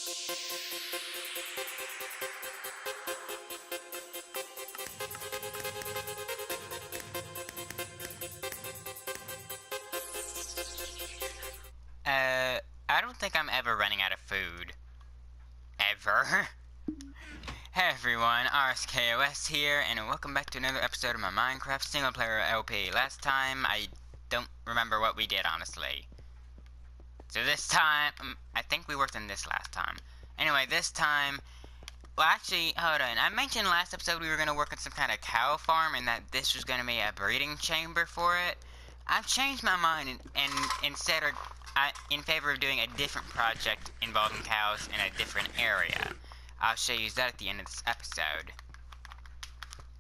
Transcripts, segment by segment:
I don't think I'm ever running out of food. Ever. Hey everyone, RSKOS here, and welcome back to another episode of my Minecraft single player LP. Last time, I don't remember what we did, honestly. So this time, I think we worked on this last time. Anyway, this time, well actually, hold on. I mentioned last episode we were going to work on some kind of cow farm, and that this was going to be a breeding chamber for it. I've changed my mind, and instead in favor of doing a different project involving cows in a different area. I'll show you that at the end of this episode.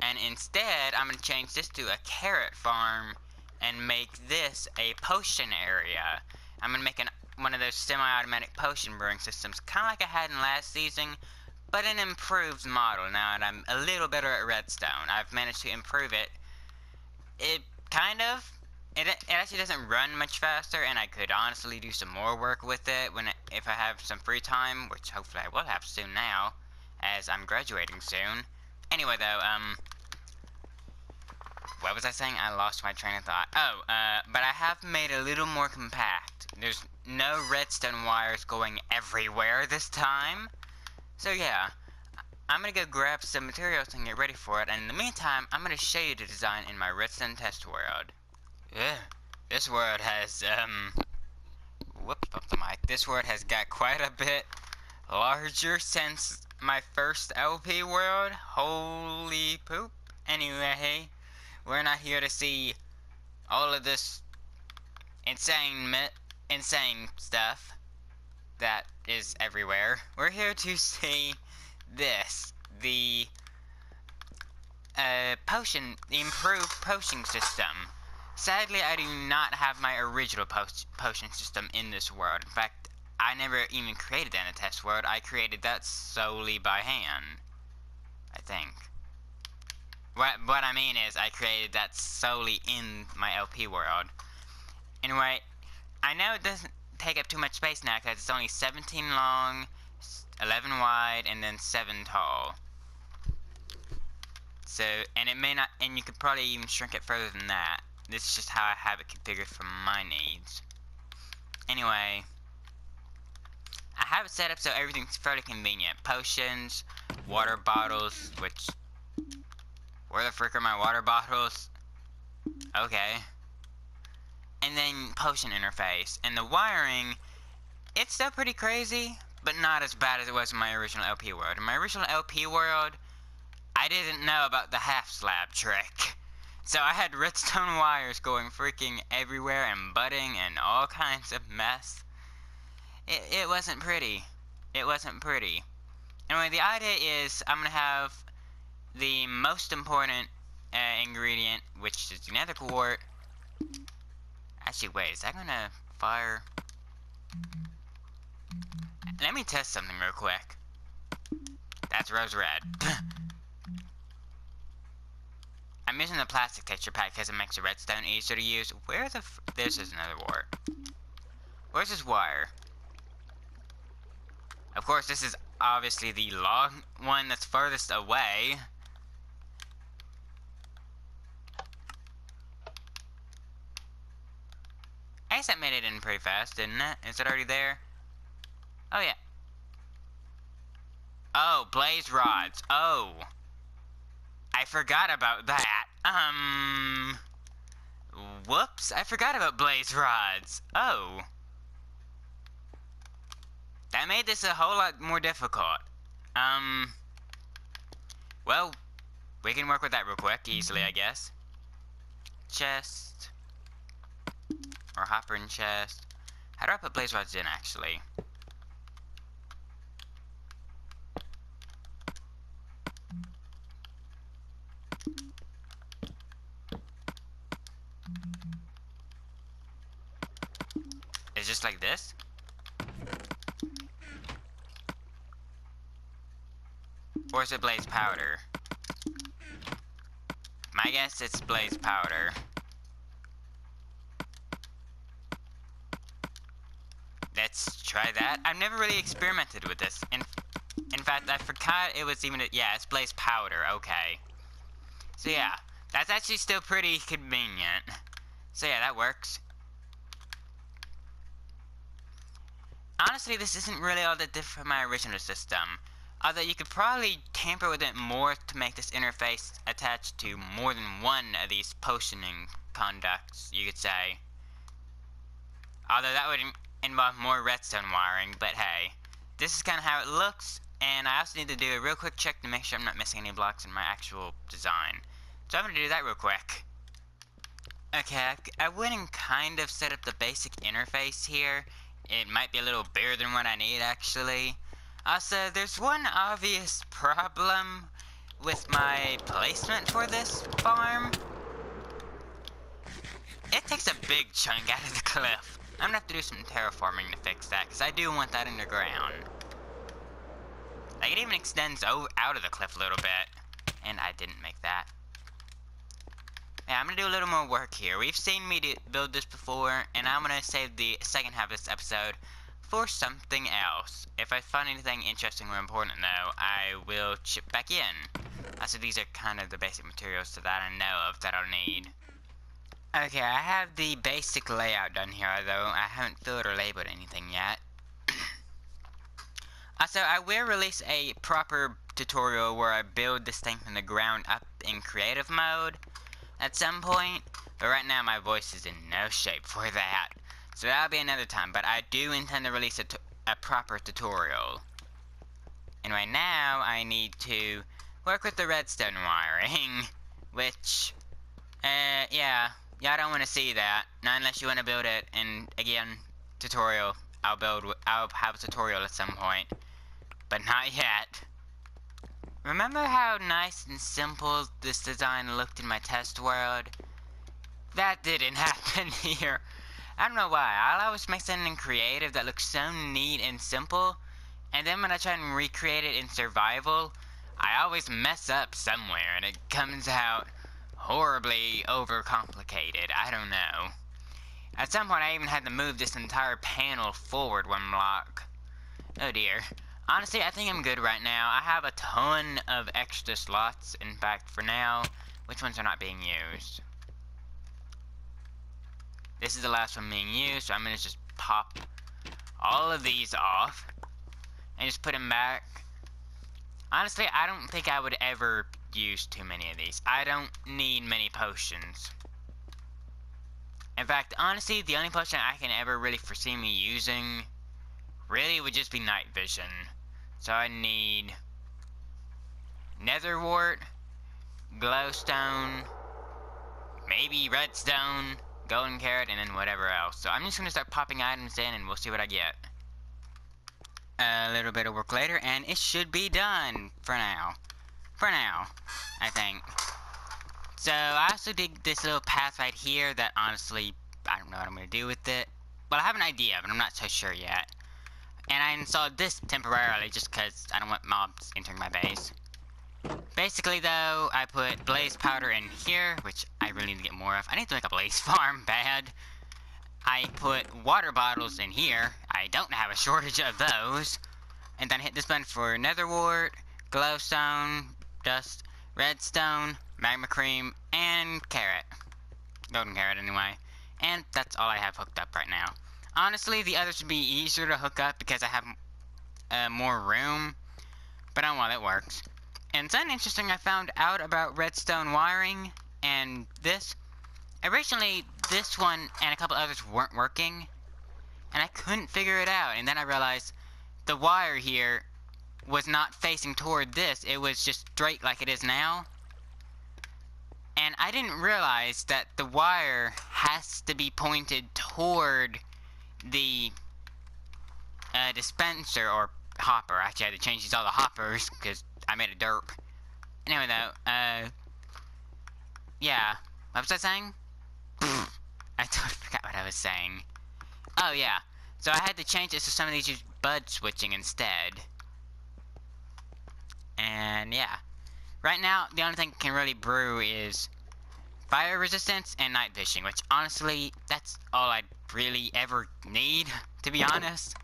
And instead, I'm going to change this to a carrot farm and make this a potion area. I'm going to make one of those semi-automatic potion brewing systems, kind of like I had in last season, but an improved model now that I'm a little better at redstone. I've managed to improve it. It actually doesn't run much faster, and I could honestly do some more work with it if I have some free time, which hopefully I will have soon now, as I'm graduating soon. Anyway, though, what was I saying? I lost my train of thought. But I have made it a little more compact. There's no redstone wires going everywhere this time. So yeah, I'm gonna go grab some materials and get ready for it, and in the meantime, I'm gonna show you the design in my redstone test world. This world has, whoops, bumped the mic. This world has got quite a bit larger since my first LP world. Holy poop. Anyway, we're not here to see all of this insane stuff that is everywhere. We're here to see this, the improved potion system. Sadly, I do not have my original potion system in this world. In fact, I never even created that in a test world. I created that solely by hand, I think. What I mean is, I created that solely in my LP world. Anyway, I know it doesn't take up too much space now, because it's only 17 long, 11 wide, and then 7 tall. So, and it may not, and you could probably even shrink it further than that. This is just how I have it configured for my needs. Anyway, I have it set up so everything's fairly convenient. Potions, water bottles, which, where the frick are my water bottles? Okay. And then potion interface. And the wiring, it's still pretty crazy, but not as bad as it was in my original LP world. In my original LP world, I didn't know about the half slab trick. So I had redstone wires going freaking everywhere and butting and all kinds of mess. It wasn't pretty. It wasn't pretty. Anyway, the idea is I'm going to have the most important ingredient, which is the nether quart. Actually, wait, is that going to fire? Let me test something real quick. That's rose red. I'm using the plastic texture pack because it makes the redstone easier to use. Where the this is another wart. Where's this wire? Of course, this is obviously the long one that's furthest away. I guess that made it in pretty fast, didn't it? Is it already there? Oh, yeah. Oh, blaze rods. Oh. I forgot about that. Whoops, I forgot about blaze rods. Oh. That made this a whole lot more difficult. Well, we can work with that real quick, easily, I guess. Chest. Or hopper and chest. How do I put blaze rods in, actually? It's just like this? Or is it blaze powder? My guess it's blaze powder. let's try that. I've never really experimented with this. In fact, I forgot it was even, yeah, it's blaze powder, okay. So yeah, that's actually still pretty convenient. So yeah, that works. Honestly, this isn't really all that different from my original system. Although you could probably tamper with it more to make this interface attached to more than one of these potioning conducts, you could say. Although that would involve more redstone wiring, but hey. This is kind of how it looks, and I also need to do a real quick check to make sure I'm not missing any blocks in my actual design. So I'm going to do that real quick. Okay, I went and kind of set up the basic interface here. It might be a little bigger than what I need, actually. Also, there's one obvious problem with my placement for this farm. It takes a big chunk out of the cliff. I'm gonna have to do some terraforming to fix that, because I do want that underground. Like, it even extends out of the cliff a little bit. And I didn't make that. Yeah, I'm gonna do a little more work here. We've seen me build this before, and I'm gonna save the second half of this episode for something else. If I find anything interesting or important, though, I will chip back in. So these are kind of the basic materials that I know of that I'll need. Okay, I have the basic layout done here, though I haven't filled or labeled anything yet. Also, I will release a proper tutorial where I build this thing from the ground up in creative mode at some point, but right now my voice is in no shape for that, so that'll be another time. But I do intend to release a proper tutorial. And right now I need to work with the redstone wiring, which, yeah, I don't want to see that, not unless you want to build it. And again, tutorial, I'll have a tutorial at some point, but not yet. Remember how nice and simple this design looked in my test world? That didn't happen here. I don't know why. I'll always make something creative that looks so neat and simple, and then when I try and recreate it in survival, I always mess up somewhere and it comes out horribly overcomplicated. I don't know. At some point I even had to move this entire panel forward one block. Oh dear. Honestly, I think I'm good right now. I have a ton of extra slots, in fact, for now. Which ones are not being used? This is the last one being used, so I'm going to just pop all of these off and just put them back. Honestly, I don't think I would ever use too many of these. I don't need many potions. In fact, honestly, the only potion I can ever really foresee me using really would just be night vision. So I need nether wart, glowstone, maybe redstone, golden carrot, and then whatever else. So I'm just going to start popping items in and we'll see what I get. A little bit of work later and it should be done for now. For now, I think. So I also did this little path right here that honestly, I don't know what I'm going to do with it. Well, I have an idea, but I'm not so sure yet. And I installed this temporarily just because I don't want mobs entering my base. Basically, though, I put blaze powder in here, which I really need to get more of. I need to make a blaze farm bad. I put water bottles in here. I don't have a shortage of those. And then hit this button for nether wart, glowstone, dust, redstone, magma cream, and carrot. Golden carrot, anyway. And that's all I have hooked up right now. Honestly, the others would be easier to hook up because I have more room. But oh well, it works. And something interesting I found out about redstone wiring and this. Originally, this one and a couple others weren't working. And I couldn't figure it out. And then I realized the wire here was not facing toward this. It was just straight like it is now. And I didn't realize that the wire has to be pointed toward the dispenser or hopper. Actually, I had to change these all the hoppers because I made a derp. Anyway, though, yeah. What was I saying? I totally forgot what I was saying. Oh, yeah. So I had to change this so some of these use bud switching instead. And, yeah. Right now, the only thing that can really brew is fire resistance and night vision, which honestly, that's all I really ever need to be honest.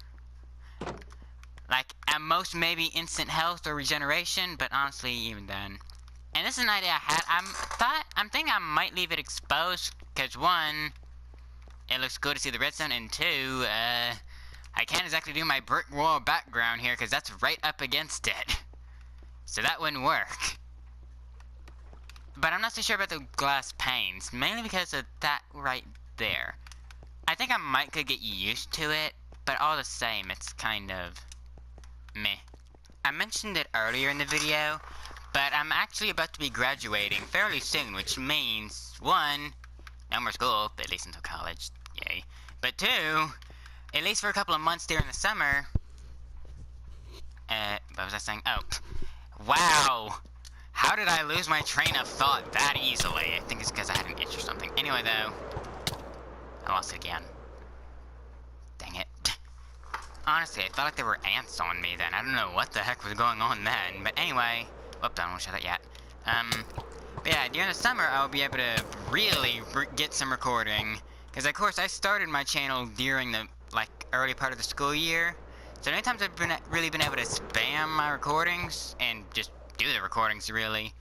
Like, at most, maybe instant health or regeneration, but honestly, even then. And this is an idea I had. I'm thinking I might leave it exposed, because one, it looks good to see the redstone, and two, I can't exactly do my brick wall background here, because that's right up against it. So that wouldn't work. But I'm not so sure about the glass panes, mainly because of that right there. I think I might could get used to it, but all the same, it's kind of meh. I mentioned it earlier in the video, but I'm actually about to be graduating fairly soon, which means, one, no more school, at least until college, yay. But two, at least for a couple of months during the summer, what was I saying? Oh, wow! How did I lose my train of thought that easily? I think it's because I had an itch or something. Anyway, though, I lost it again. Dang it. Honestly, I felt like there were ants on me then. I don't know what the heck was going on then. But anyway, whoops, I don't want to show that yet. But yeah, during the summer, I'll be able to really get some recording. Because, of course, I started my channel during the, like, early part of the school year. So many times I've really been able to spam my recordings and just do the recordings, really,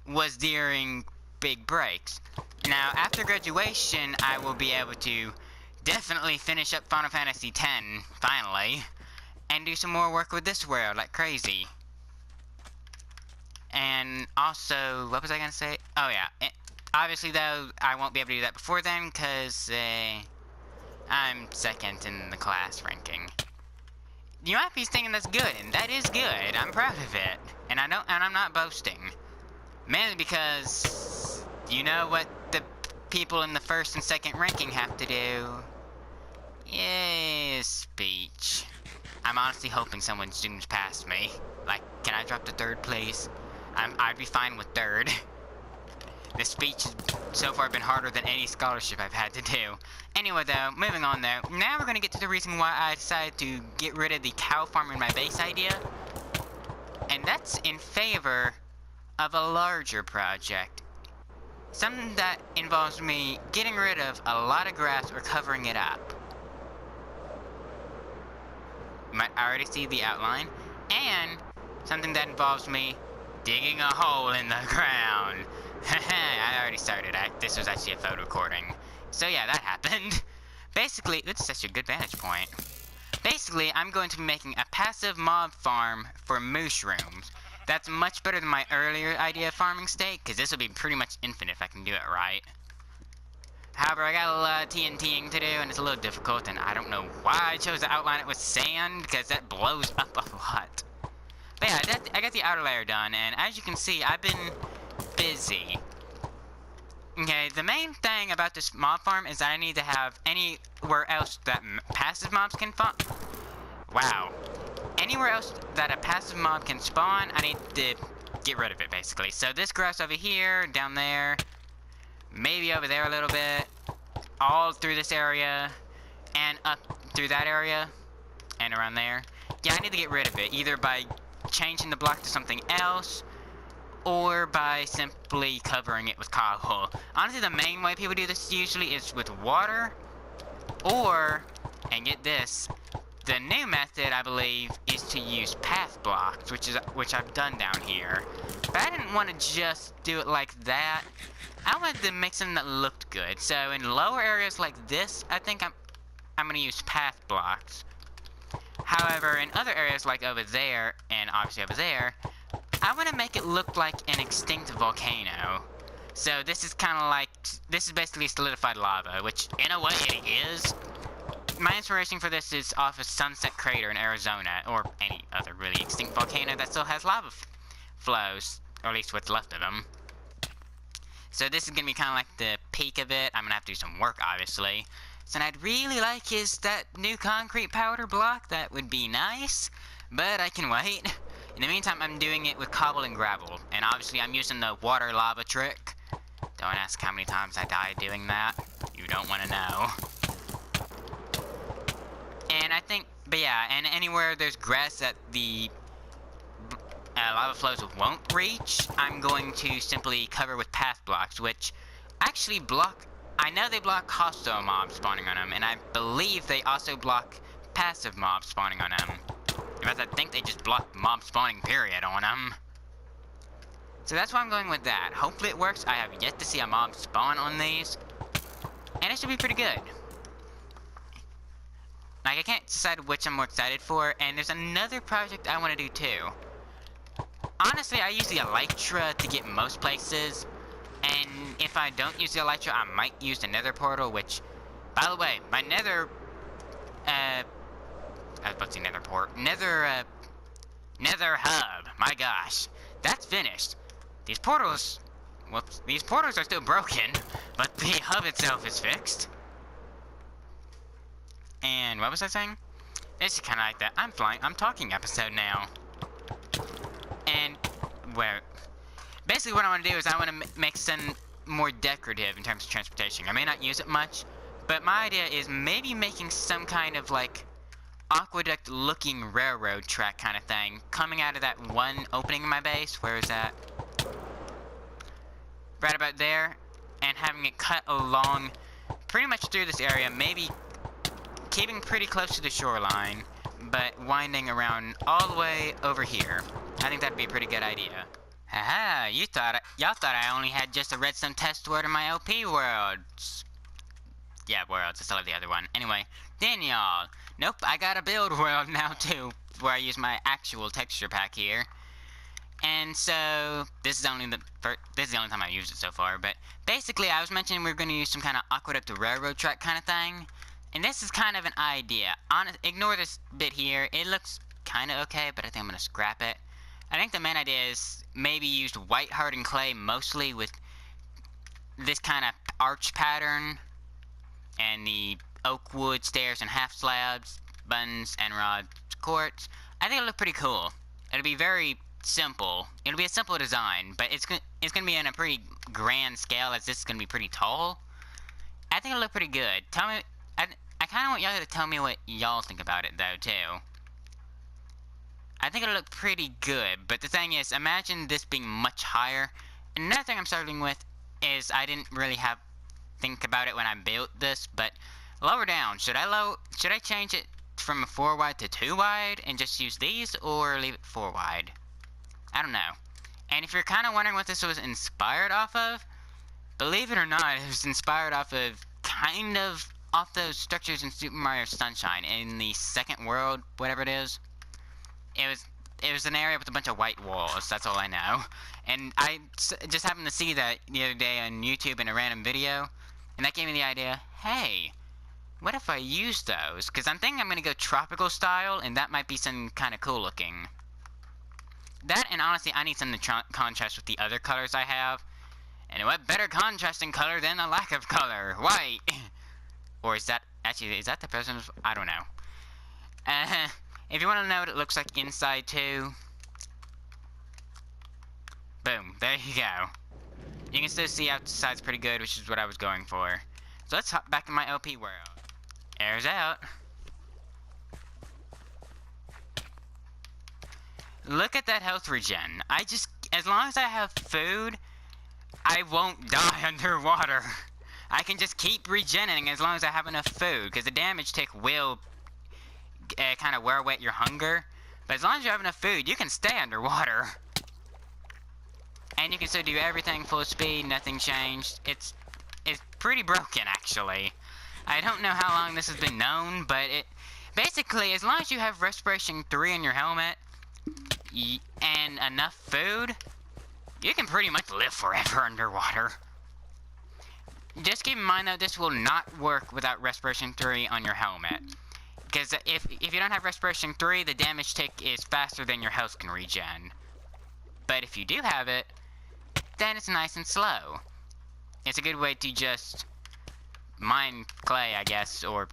was during big breaks. Now, after graduation, I will be able to definitely finish up Final Fantasy X, finally, and do some more work with this world like crazy. And also, what was I gonna say? Oh yeah, obviously though, I won't be able to do that before then, because I'm second in the class ranking. You might be thinking that's good, and that is good. I'm proud of it, and I'm not boasting. Mainly because you know what the people in the first and second ranking have to do? Yes, speech. I'm honestly hoping someone zooms past me. Like, can I drop to third, please? I'd be fine with third. The speech has so far been harder than any scholarship I've had to do. Anyway, though, moving on though. Now we're gonna get to the reason why I decided to get rid of the cow farm in my base idea. And that's in favor of a larger project. Something that involves me getting rid of a lot of grass or covering it up. You might already see the outline. And something that involves me digging a hole in the ground. I already started. This was actually a photo recording. So yeah, that happened. Basically, that's such a good vantage point. Basically, I'm going to be making a passive mob farm for mushrooms. That's much better than my earlier idea of farming state, because this will be pretty much infinite if I can do it right. However, I got a lot of TNTing to do, and it's a little difficult, and I don't know why I chose to outline it with sand, because that blows up a lot. But yeah, I got the outer layer done, and as you can see, I've been busy. Okay, the main thing about this mob farm is that I need to have anywhere else that passive mobs can spawn. Wow. Anywhere else that a passive mob can spawn, I need to get rid of it, basically. So this grass over here, down there, maybe over there a little bit, all through this area, and up through that area, and around there. Yeah, I need to get rid of it, either by changing the block to something else, or by simply covering it with cobble. Honestly, the main way people do this usually is with water, or, and get this, the new method, I believe, is to use path blocks, which I've done down here. But I didn't want to just do it like that. I wanted to make something that looked good. So in lower areas like this, I think I'm gonna use path blocks. However, in other areas like over there, and obviously over there, I want to make it look like an extinct volcano. So this is kind of like, this is basically solidified lava, which in a way it is. My inspiration for this is off of Sunset Crater in Arizona, or any other really extinct volcano that still has lava flows, or at least what's left of them. So this is going to be kind of like the peak of it. I'm going to have to do some work, obviously. So what I'd really like is that new concrete powder block. That would be nice, but I can wait. In the meantime, I'm doing it with cobble and gravel, and obviously I'm using the water lava trick. Don't ask how many times I died doing that. You don't want to know. And I think, but yeah, and anywhere there's grass that the lava flows won't reach, I'm going to simply cover with path blocks, which actually block, I know they block hostile mobs spawning on them, and I believe they also block passive mob spawning on them. In fact, I think they just blocked mob spawning period on them. So that's why I'm going with that. Hopefully it works. I have yet to see a mob spawn on these. And it should be pretty good. Like, I can't decide which I'm more excited for. And there's another project I want to do too. Honestly, I use the Elytra to get most places. And if I don't use the Elytra, I might use the Nether portal, which, by the way, my Nether, I was about to say Nether port. Nether hub. My gosh. That's finished. These portals, whoops, these portals are still broken, but the hub itself is fixed. And what was I saying? It's kind of like that I'm talking episode now. And, well, basically what I want to do is I want to make some more decorative in terms of transportation. I may not use it much, but my idea is maybe making some kind of, like, aqueduct looking railroad track kind of thing coming out of that one opening in my base. Where is that? Right about there, and having it cut along pretty much through this area, maybe keeping pretty close to the shoreline, but winding around all the way over here. I think that'd be a pretty good idea. Haha, y'all thought I only had just a redstone test word in my LP worlds. Yeah, worlds, I still have the other one. Anyway, then y'all, nope, I got a build world now too, where I use my actual texture pack here. And so, this is the only time I've used it so far, but basically I was mentioning we were going to use some kind of aqueduct or railroad track kind of thing, and this is kind of an idea. Ignore this bit here, it looks kind of okay, but I think I'm going to scrap it. I think the main idea is maybe use white hardened clay mostly with this kind of arch pattern, and the oak wood stairs and half slabs, buttons, and rods, quartz. I think it'll look pretty cool. It'll be very simple. It'll be a simple design, but it's gonna be in a pretty grand scale, as this is gonna be pretty tall. I think it'll look pretty good. Tell me, I kind of want y'all to tell me what y'all think about it though too. I think it'll look pretty good, but the thing is, imagine this being much higher. Another thing I'm struggling with is I didn't really think about it when I built this, but lower down. Should I change it from a 4 wide to 2 wide and just use these, or leave it 4 wide? I don't know. And if you're kind of wondering what this was inspired off of, believe it or not, it was inspired off of off those structures in Super Mario Sunshine in the second world, whatever it is. It was an area with a bunch of white walls. That's all I know. And I just happened to see that the other day on YouTube in a random video, and that gave me the idea. Hey, what if I use those? Because I'm thinking I'm gonna go tropical style, and that might be some kind of cool looking. That, and honestly, I need something to contrast with the other colors I have. And what better contrasting color than a lack of color? White! Or is that the president's? I don't know. If you want to know what it looks like inside too. Boom, there you go. You can still see outside's pretty good, which is what I was going for. So let's hop back in my LP world. Air's out. Look at that health regen. As long as I have food, I won't die underwater. I can just keep regenerating as long as I have enough food, because the damage tick will kind of wear away your hunger. But as long as you have enough food, you can stay underwater. And you can still do everything full speed, nothing changed. It's pretty broken, actually. I don't know how long this has been known, but basically, as long as you have Respiration 3 in your helmet, and enough food, you can pretty much live forever underwater. Just keep in mind though, this will not work without Respiration 3 on your helmet. Because if you don't have Respiration 3, the damage tick is faster than your health can regen. But if you do have it, then it's nice and slow. It's a good way to just mine clay, I guess, or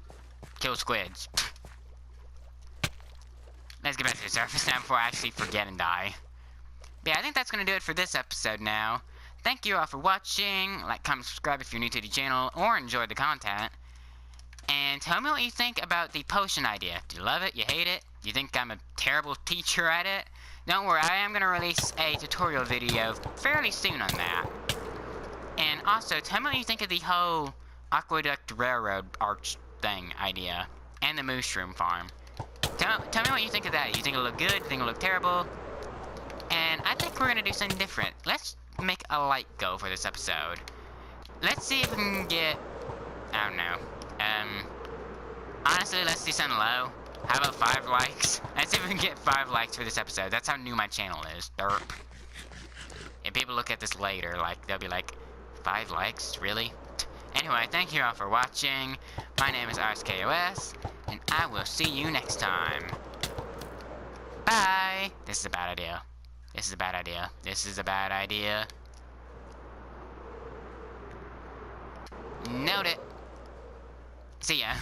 kill squids. Let's get back to the surface now before I actually forget and die. But yeah, I think that's going to do it for this episode now. Thank you all for watching. Like, comment, subscribe if you're new to the channel or enjoyed the content. And tell me what you think about the potion idea. Do you love it? You hate it? You think I'm a terrible teacher at it? Don't worry, I am going to release a tutorial video fairly soon on that. And also, tell me what you think of the whole aqueduct railroad arch thing idea. And the mushroom farm. Tell me what you think of that. You think it'll look good? You think it'll look terrible? And I think we're gonna do something different. Let's make a like go for this episode. Let's see if we can get... I don't know. Honestly, let's do something low. How about 5 likes? Let's see if we can get 5 likes for this episode. That's how new my channel is. Derp. If people look at this later, like, they'll be like, 5 likes? Really? Anyway, thank you all for watching. My name is RSKOS, and I will see you next time. Bye! This is a bad idea. This is a bad idea. This is a bad idea. Note it. See ya.